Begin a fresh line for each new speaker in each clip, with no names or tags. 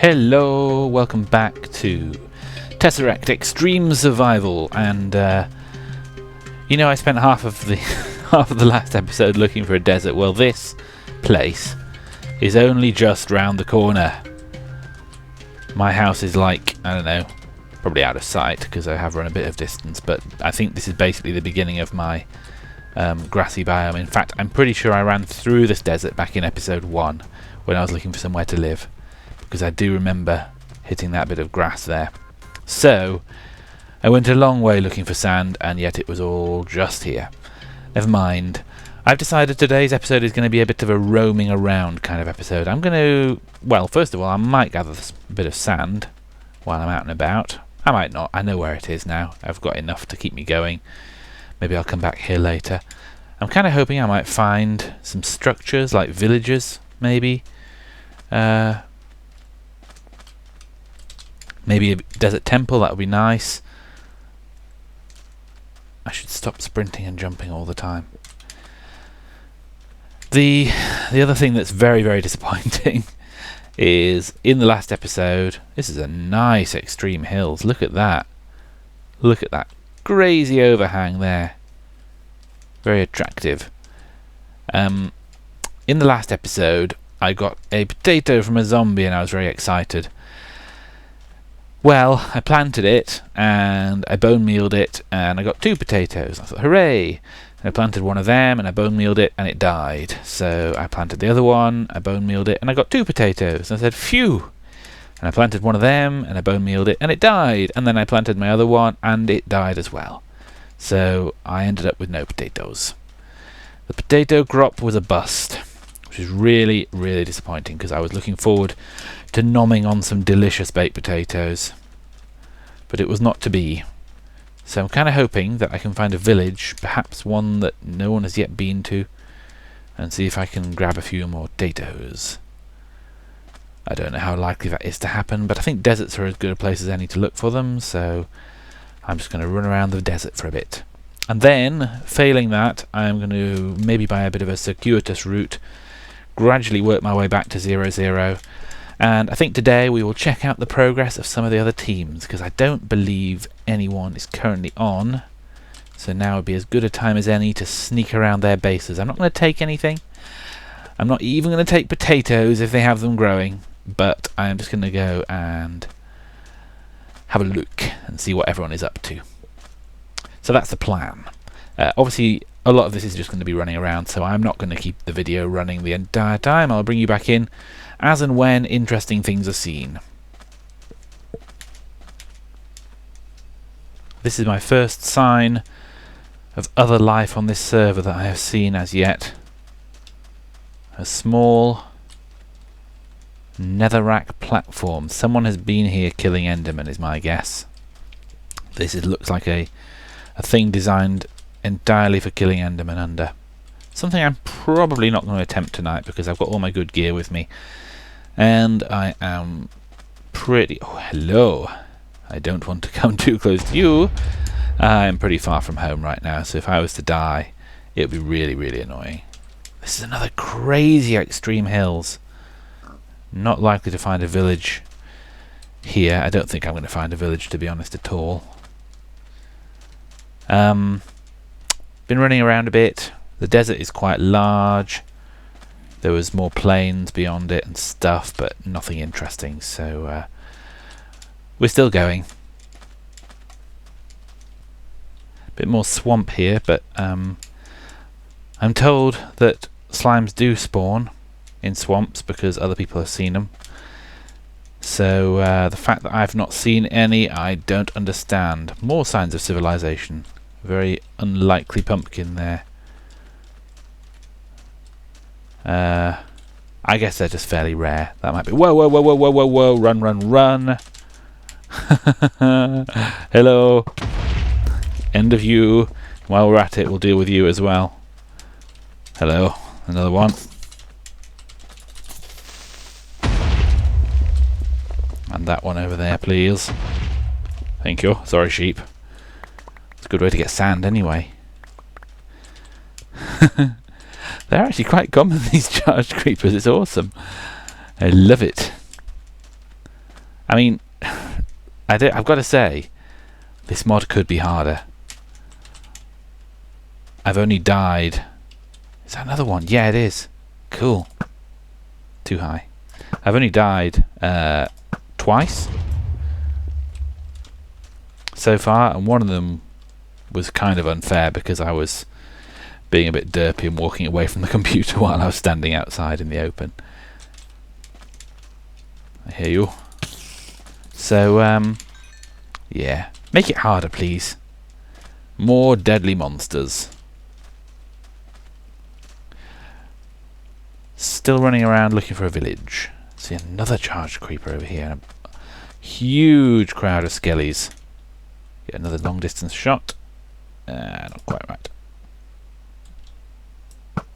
Hello, welcome back to Tesseract Extreme Survival, and I spent half of the last episode looking for a desert. Well, this place is only just round the corner. My house is like, I don't know, probably out of sight because I have run a bit of distance, but I think this is basically the beginning of my grassy biome. In fact, I'm pretty sure I ran through this desert back in episode 1 when I was looking for somewhere to live, because I do remember hitting that bit of grass there. So I went a long way looking for sand, and yet it was all just here. Never mind. I've decided today's episode is going to be a bit of a roaming around kind of episode. I'm going to, well, first of all, I might gather a bit of sand while I'm out and about. I might not. I know where it is now. I've got enough to keep me going. Maybe I'll come back here later. I'm kind of hoping I might find some structures, like villages, maybe. Maybe a desert temple, that would be nice. I should stop sprinting and jumping all the time. The other thing that's very, very disappointing is in the last episode, this is a nice extreme hills. Look at that. Look at that crazy overhang there. Very attractive. In the last episode, I got a potato from a zombie and I was very excited. Well, I planted it, and I bone mealed it, and I got 2 potatoes. I thought, hooray! And I planted one of them, and I bone mealed it, and it died. So I planted the other one, I bone mealed it, and I got 2 potatoes. And I said, phew! And I planted one of them, and I bone mealed it, and it died. And then I planted my other one, and it died as well. So I ended up with no potatoes. The potato crop was a bust, which is really, really disappointing, because I was looking forward to nomming on some delicious baked potatoes, but it was not to be. So I'm kind of hoping that I can find a village, perhaps one that no one has yet been to, and see if I can grab a few more potatoes. I don't know how likely that is to happen, but I think deserts are as good a place as any to look for them, so I'm just going to run around the desert for a bit. And then, failing that, I'm going to maybe buy a bit of a circuitous route, gradually work my way back to 0-0, and I think today we will check out the progress of some of the other teams, because I don't believe anyone is currently on, so now would be as good a time as any to sneak around their bases. I'm not going to take anything. I'm not even going to take potatoes if they have them growing, but I'm just going to go and have a look and see what everyone is up to. So that's the plan. Obviously, a lot of this is just going to be running around, so I'm not going to keep the video running the entire time. I'll bring you back in as and when interesting things are seen. This is my first sign of other life on this server that I have seen as yet. A small netherrack platform. Someone has been here killing Endermen, is my guess. This looks like a thing designed entirely for killing Endermen under. Something I'm probably not going to attempt tonight because I've got all my good gear with me. And I am pretty... Oh, hello. I don't want to come too close to you. I'm pretty far from home right now, so if I was to die, it would be really, really annoying. This is another crazy extreme hills. Not likely to find a village here. I don't think I'm going to find a village, to be honest, at all. Been running around a bit. The desert is quite large. There was more plains beyond it and stuff, but nothing interesting, so we're still going. A bit more swamp here, but I'm told that slimes do spawn in swamps because other people have seen them. So the fact that I've not seen any, I don't understand. More signs of civilization. Very unlikely pumpkin there. I guess they're just fairly rare. That might be... Whoa, whoa, whoa, whoa, whoa, whoa, whoa. Run, run, run. Hello. End of you. While we're at it, we'll deal with you as well. Hello. Another one. And that one over there, please. Thank you. Sorry, sheep. It's a good way to get sand anyway. They're actually quite common, these charged creepers. It's awesome. I love it. I mean, I've got to say, this mod could be harder. I've only died... Is that another one? Yeah, it is. Cool. Too high. I've only died twice so far, and one of them was kind of unfair because I was being a bit derpy and walking away from the computer while I was standing outside in the open. I hear you. So, yeah. Make it harder, please. More deadly monsters. Still running around looking for a village. See another charged creeper over here. And a huge crowd of skellies. Get another long distance shot. Not quite right.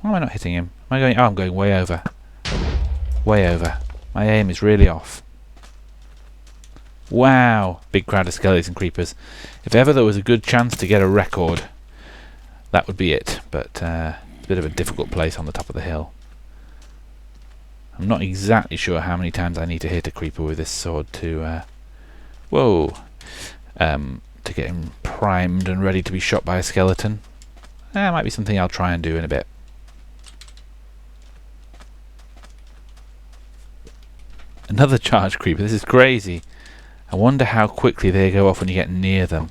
Why am I not hitting him? Am I going? Oh, I'm going way over. Way over. My aim is really off. Wow! Big crowd of skellies and creepers. If ever there was a good chance to get a record, that would be it. But it's a bit of a difficult place on the top of the hill. I'm not exactly sure how many times I need to hit a creeper with this sword to... to get him primed and ready to be shot by a skeleton. That might be something I'll try and do in a bit. Another charged creeper. This is crazy. I wonder how quickly they go off when you get near them.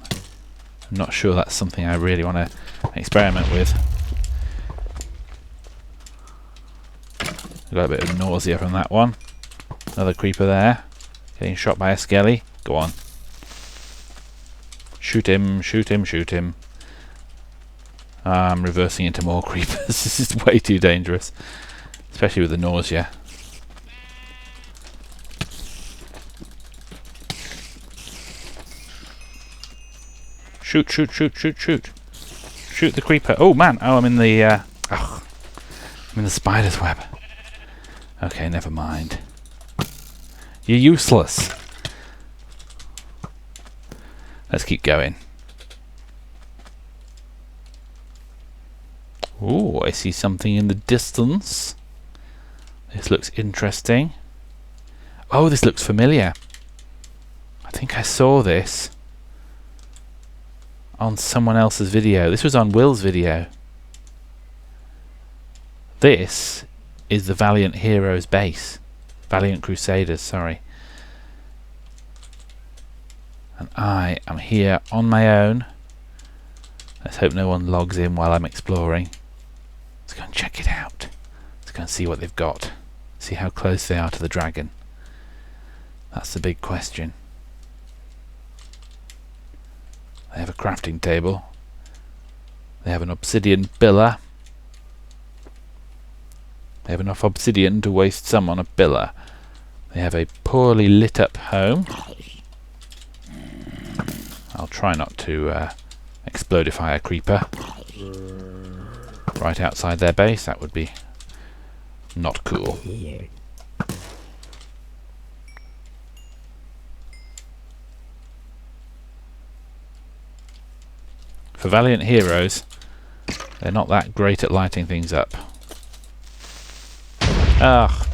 I'm not sure that's something I really want to experiment with. I got a bit of nausea from that one. Another creeper there. Getting shot by a skelly. Go on. Shoot him, shoot him, shoot him. I'm reversing into more creepers. This is way too dangerous. Especially with the nausea. Shoot, shoot, shoot, shoot, shoot. Shoot the creeper. Oh man, oh I'm in the I'm in the spider's web. Okay, never mind. You're useless. Let's keep going. Ooh, I see something in the distance. This looks interesting. Oh, this looks familiar. I think I saw this on someone else's video. This was on Will's video. This is the Valiant Heroes base. Valiant Crusaders, sorry. And I am here on my own. Let's hope no one logs in while I'm exploring. Let's go and check it out. Let's go and see what they've got. See how close they are to the dragon. That's the big question. They have a crafting table. They have an obsidian pillar. They have enough obsidian to waste some on a pillar. They have a poorly lit up home. I'll try not to explodify a creeper right outside their base. That would be not cool. For Valiant Heroes, they're not that great at lighting things up. Ah,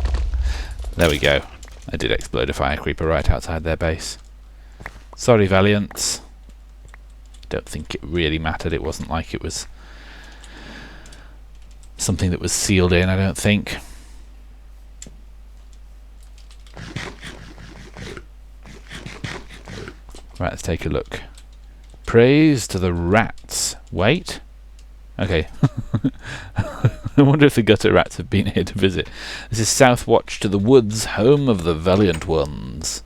there we go. I did explodify a creeper right outside their base. Sorry, Valiants. Don't think it really mattered. It wasn't like it was something that was sealed in, I don't think. Right, let's take a look. Praise to the rats. Wait. Okay. I wonder if the gutter rats have been here to visit. This is South Watch to the Woods, home of the Valiant Ones.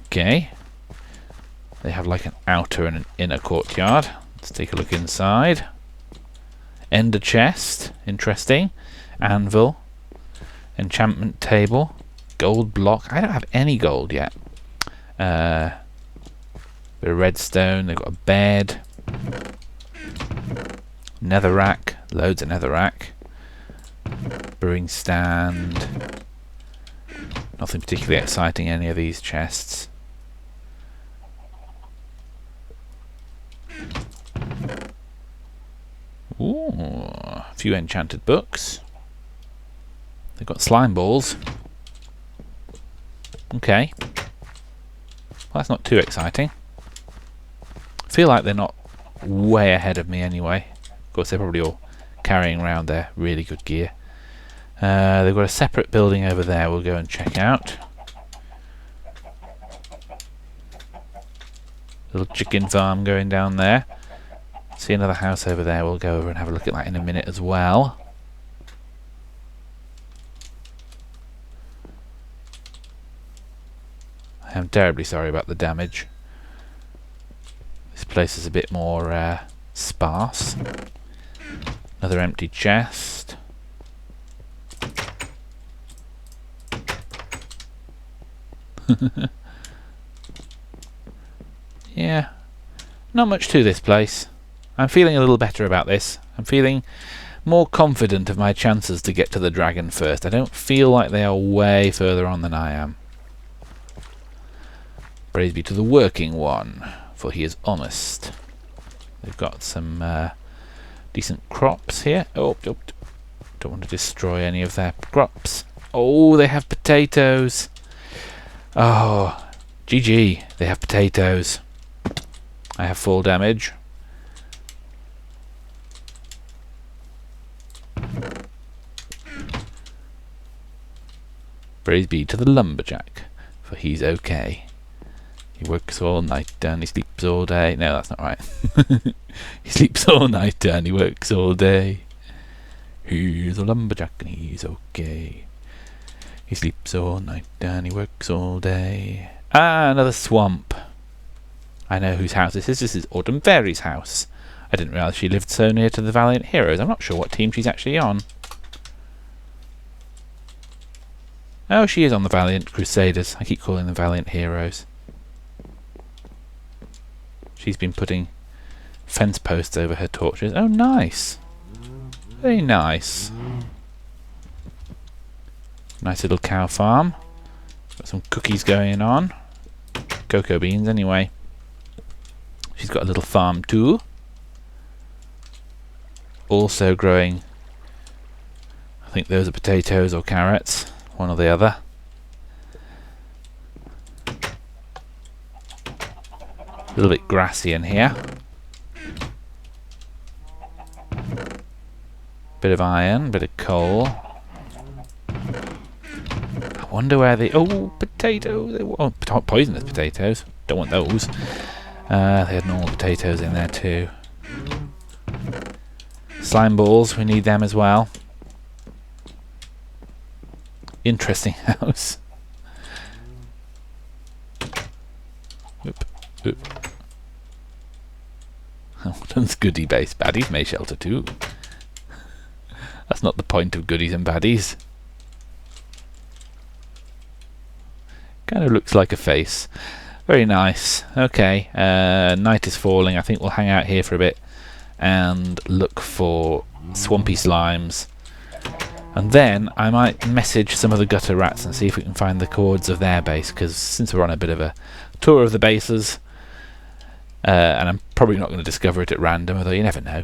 Okay. They have like an outer and an inner courtyard. Let's take a look inside. Ender chest. Interesting. Anvil. Enchantment table. Gold block. I don't have any gold yet. Bit of redstone. They've got a bed. Netherrack. Loads of netherrack. Brewing stand. Nothing particularly exciting in any of these chests. Ooh, a few enchanted books. They've got slime balls. Okay. Well, that's not too exciting. I feel like they're not way ahead of me anyway. Of course, they're probably all carrying around their really good gear. They've got a separate building over there we'll go and check out. Little chicken farm going down there. See another house over there. We'll go over and have a look at that in a minute as well. I am terribly sorry about the damage. This place is a bit more sparse. Another empty chest. Yeah, not much to this place. I'm feeling a little better about this. I'm feeling more confident of my chances to get to the dragon first. I don't feel like they are way further on than I am. Praise be to the working one, for he is honest. They've got some decent crops here. Oh, don't want to destroy any of their crops. Oh, they have potatoes. Oh, GG, they have potatoes. I have full damage. Praise be to the lumberjack, for he's okay. He works all night and he sleeps all day. No, that's not right. He sleeps all night and he works all day. He's a lumberjack and he's okay. He sleeps all night and he works all day. Ah, another swamp. I know whose house this is. This is Autumn Fairy's house. I didn't realise she lived so near to the Valiant Heroes. I'm not sure what team she's actually on. Oh, she is on the Valiant Crusaders. I keep calling them Valiant Heroes. She's been putting fence posts over her torches. Oh, nice. Very nice. Nice little cow farm. Got some cookies going on. Cocoa beans, anyway. She's got a little farm too. Also growing, I think those are potatoes or carrots, one or the other. A little bit grassy in here. Bit of iron, bit of coal. I wonder where they... Oh, potatoes! Oh, poisonous potatoes. Don't want those. They had normal potatoes in there too. Slime balls, we need them as well. Interesting house. Oop, oop. Oh, that's goodie base. Baddies may shelter too. That's not the point of goodies and baddies. Kind of looks like a face. Very nice. Okay, night is falling. I think we'll hang out here for a bit and look for swampy slimes. And then I might message some of the gutter rats and see if we can find the coords of their base, because since we're on a bit of a tour of the bases, and I'm probably not going to discover it at random, although you never know,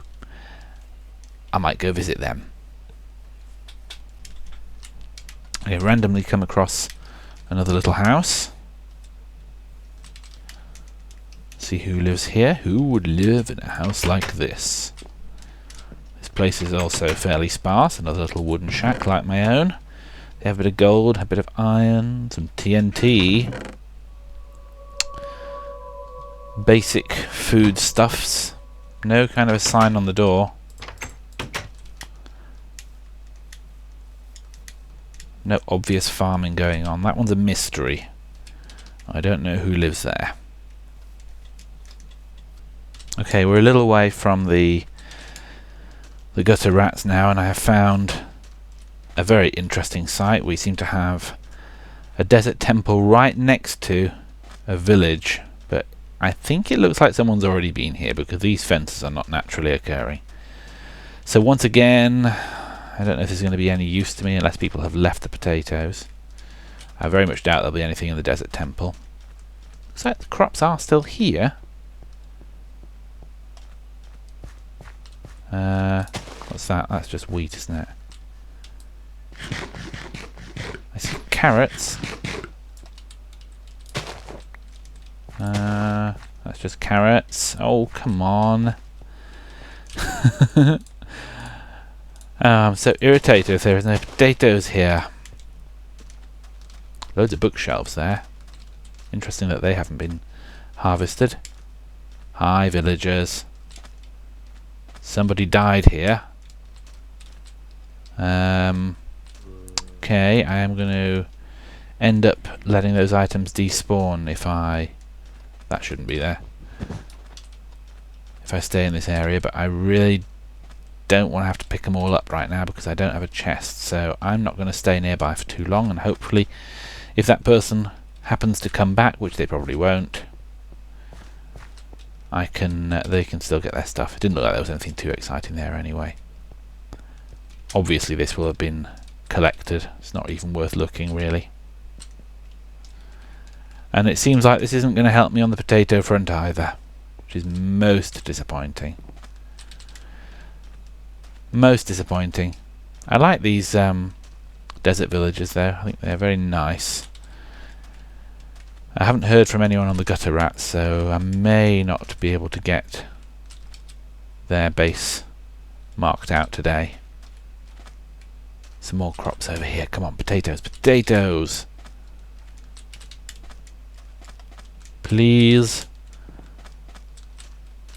I might go visit them. I randomly come across another little house. See who lives here. Who would live in a house like this? This place is also fairly sparse. Another little wooden shack like my own. They have a bit of gold, a bit of iron, some TNT. Basic foodstuffs. No kind of a sign on the door. No obvious farming going on. That one's a mystery. I don't know who lives there. Okay, we're a little way from the gutter rats now, and I have found a very interesting site. We seem to have a desert temple right next to a village, but I think it looks like someone's already been here because these fences are not naturally occurring. So once again, I don't know if this is going to be any use to me unless people have left the potatoes. I very much doubt there'll be anything in the desert temple. Looks like the crops are still here. What's that? That's just wheat, isn't it? I see carrots. That's just carrots. Oh, come on. I'm so irritated if there is no potatoes here. Loads of bookshelves there. Interesting that they haven't been harvested. Hi, villagers. Somebody died here. Okay, I am going to end up letting those items despawn if I... That shouldn't be there. If I stay in this area, but I really don't want to have to pick them all up right now because I don't have a chest, so I'm not going to stay nearby for too long, and hopefully if that person happens to come back, which they probably won't, they can still get their stuff. It didn't look like there was anything too exciting there anyway. Obviously this will have been collected. It's not even worth looking really. And it seems like this isn't going to help me on the potato front either, which is most disappointing. Most disappointing. I like these desert villages though. I think they're very nice. I haven't heard from anyone on the gutter rats, so I may not be able to get their base marked out today. Some more crops over here. Come on, potatoes, potatoes! Please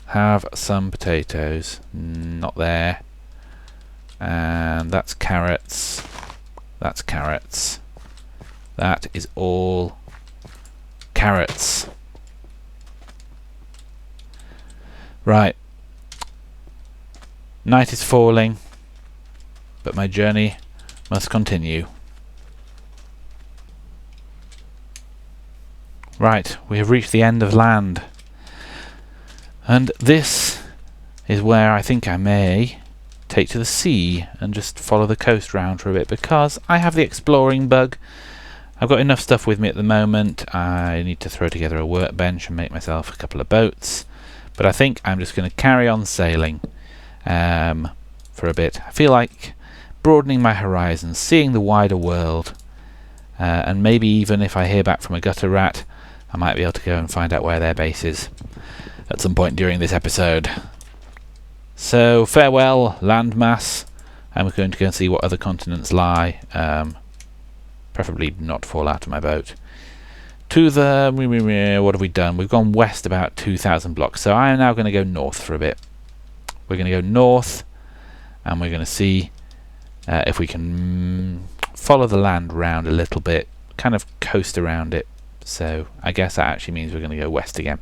have some potatoes. Not there. And that's carrots. That's carrots. That is all carrots. Right. Night is falling, but my journey must continue. Right, we have reached the end of land. And this is where I think I may take to the sea and just follow the coast round for a bit, because I have the exploring bug. I've got enough stuff with me at the moment. I need to throw together a workbench and make myself a couple of boats, but I think I'm just going to carry on sailing for a bit. I feel like broadening my horizons, seeing the wider world, and maybe even if I hear back from a gutter rat, I might be able to go and find out where their base is at some point during this episode. So farewell landmass, and we're going to go and see what other continents lie. Preferably not fall out of my boat. To the... what have we done? We've gone west about 2,000 blocks, so I am now going to go north for a bit. We're going to go north, and we're going to see if we can follow the land round a little bit, kind of coast around it. So I guess that actually means we're going to go west again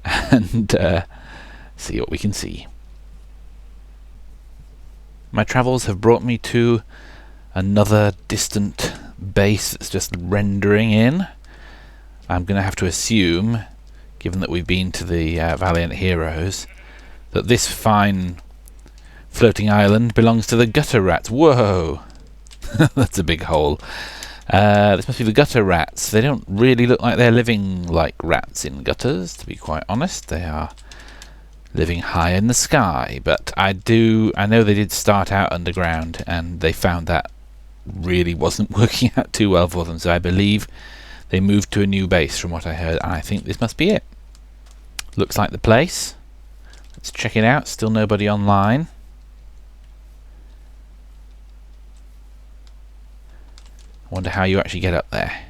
and see what we can see. My travels have brought me to another distant base that's just rendering in. I'm going to have to assume, given that we've been to the Valiant Heroes, that this fine floating island belongs to the gutter rats. Whoa! That's a big hole. This must be the gutter rats. They don't really look like they're living like rats in gutters, to be quite honest. They are living high in the sky, but I know they did start out underground, and they found that really wasn't working out too well for them, so I believe they moved to a new base from what I heard, and I think this must be it. Looks like the place. Let's check it out. Still nobody online. I wonder how you actually get up there.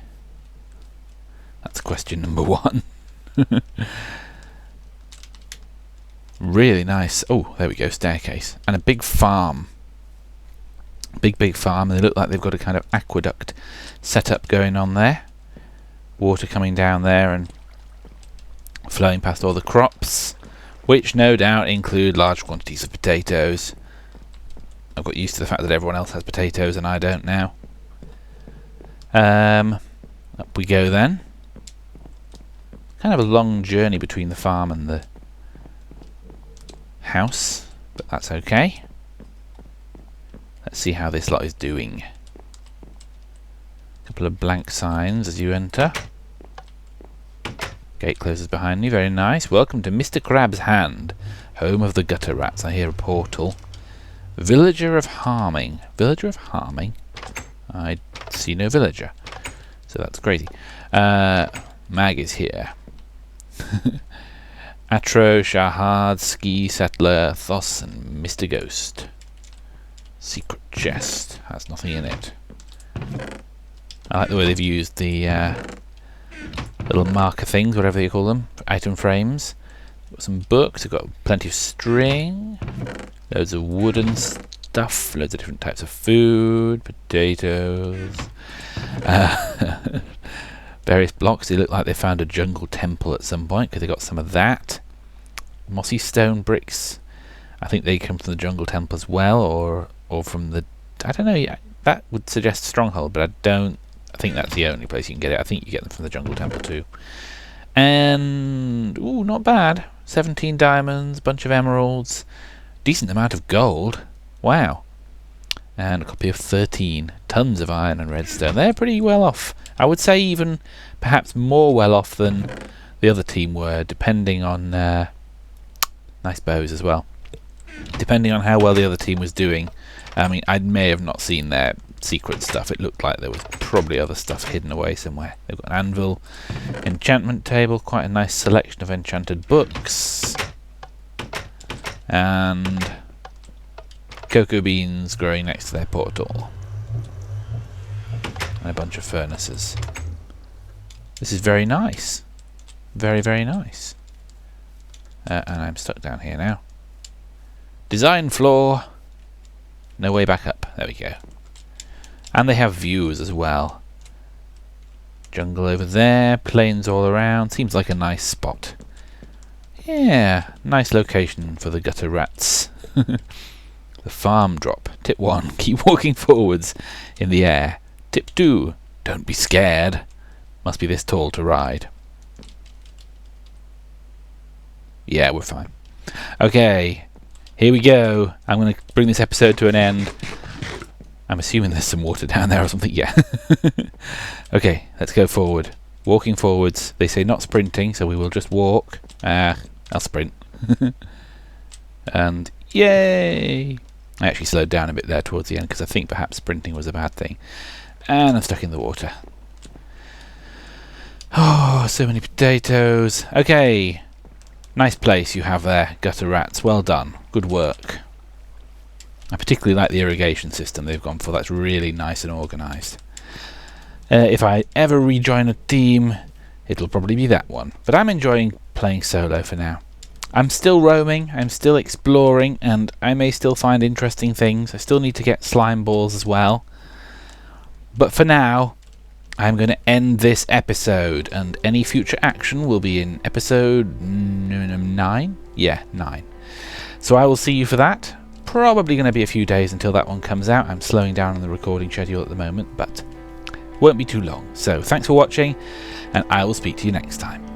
That's question number one. Really nice. Oh, there we go, staircase. And a big farm. Big farm. They look like they've got a kind of aqueduct setup going on there. Water coming down there and flowing past all the crops, which no doubt include large quantities of potatoes. I've got used to the fact that everyone else has potatoes and I don't now. Up we go then. Kind of a long journey between the farm and the house, but that's okay. Let's see how this lot is doing. A couple of blank signs as you enter. Gate closes behind me, very nice. Welcome to Mr. Crab's Hand, home of the gutter rats. I hear a portal. Villager of Harming. Villager of Harming? I see no villager, so that's crazy. Mag is here. Atro, Shahad, Ski, Settler, Thos, and Mr. Ghost. Secret chest. Has nothing in it. I like the way they've used the little marker things, whatever you call them, item frames. Got some books, we've got plenty of string, loads of wooden stuff, loads of different types of food, potatoes, various blocks. They look like they found a jungle temple at some point because they got some of that. Mossy stone bricks. I think they come from the jungle temple as well, or from the, I don't know, that would suggest stronghold, but I think that's the only place you can get it. I think you get them from the jungle temple too. And ooh, not bad. 17 diamonds, bunch of emeralds, decent amount of gold. Wow. And a copy of 13. Tons of iron and redstone. They're pretty well off. I would say even perhaps more well off than the other team were, depending on nice bows as well. Depending on how well the other team was doing. I mean, I may have not seen their secret stuff. It looked like there was probably other stuff hidden away somewhere. They've got an anvil, enchantment table, quite a nice selection of enchanted books, and cocoa beans growing next to their portal, and a bunch of furnaces. This is very nice. Very, very nice. And I'm stuck down here now. Design floor. No way back up. There we go. And they have views as well. Jungle over there, plains all around. Seems like a nice spot. Yeah, nice location for the gutter rats. The farm drop. Tip 1, keep walking forwards in the air. Tip 2, don't be scared. Must be this tall to ride. Yeah, we're fine. Okay, here we go. I'm going to bring this episode to an end. I'm assuming there's some water down there or something. Yeah. Okay, let's go forward. Walking forwards. They say not sprinting, so we will just walk. I'll sprint. And yay! I actually slowed down a bit there towards the end because I think perhaps sprinting was a bad thing. And I'm stuck in the water. Oh, so many potatoes. Okay. Nice place you have there, gutter rats. Well done. Good work. I particularly like the irrigation system they've gone for. That's really nice and organised. If I ever rejoin a team, it'll probably be that one. But I'm enjoying playing solo for now. I'm still roaming, I'm still exploring, and I may still find interesting things. I still need to get slime balls as well. But for now, I'm going to end this episode, and any future action will be in episode 9? Yeah, 9. So I will see you for that. Probably going to be a few days until that one comes out. I'm slowing down on the recording schedule at the moment, but won't be too long. So thanks for watching, and I will speak to you next time.